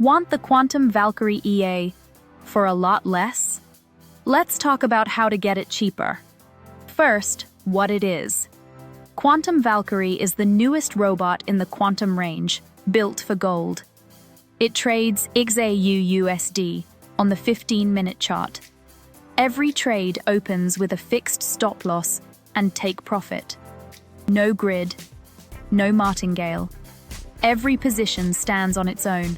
Want the Quantum Valkyrie EA for a lot less? Let's talk about how to get it cheaper. First, what it is. Quantum Valkyrie is the newest robot in the quantum range, built for gold. It trades XAU/USD on the 15-minute chart. Every trade opens with a fixed stop loss and take profit. No grid, no martingale. Every position stands on its own.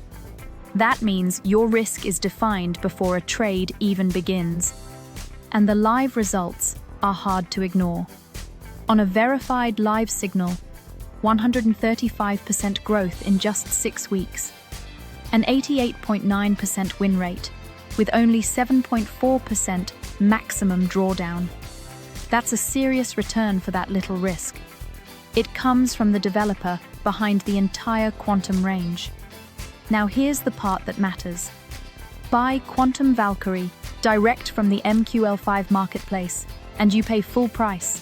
That means your risk is defined before a trade even begins. And the live results are hard to ignore. On a verified live signal, 135% growth in just 6 weeks. An 88.9% win rate, with only 7.4% maximum drawdown. That's a serious return for that little risk. It comes from the developer behind the entire quantum range. Now here's the part that matters. Buy Quantum Valkyrie direct from the MQL5 marketplace, and you pay full price.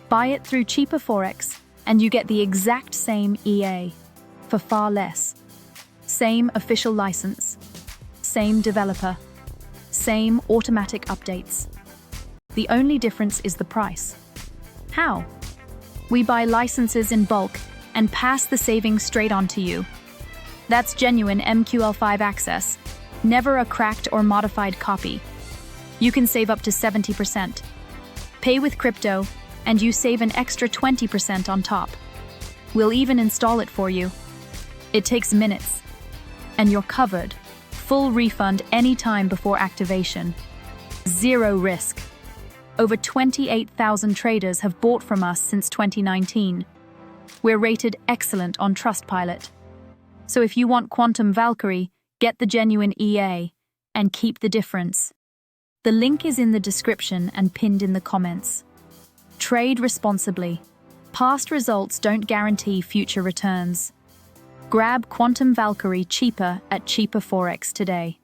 Buy it through cheaper Forex, and you get the exact same EA for far less. Same official license, same developer, same automatic updates. The only difference is the price. How? We buy licenses in bulk and pass the savings straight on to you. That's genuine MQL5 access, never a cracked or modified copy. You can save up to 70%. Pay with crypto, and you save an extra 20% on top. We'll even install it for you. It takes minutes, and you're covered. Full refund anytime before activation. Zero risk. Over 28,000 traders have bought from us since 2019. We're rated excellent on Trustpilot. So if you want Quantum Valkyrie, get the genuine EA and keep the difference. The link is in the description and pinned in the comments. Trade responsibly. Past results don't guarantee future returns. Grab Quantum Valkyrie cheaper at cheaper Forex today.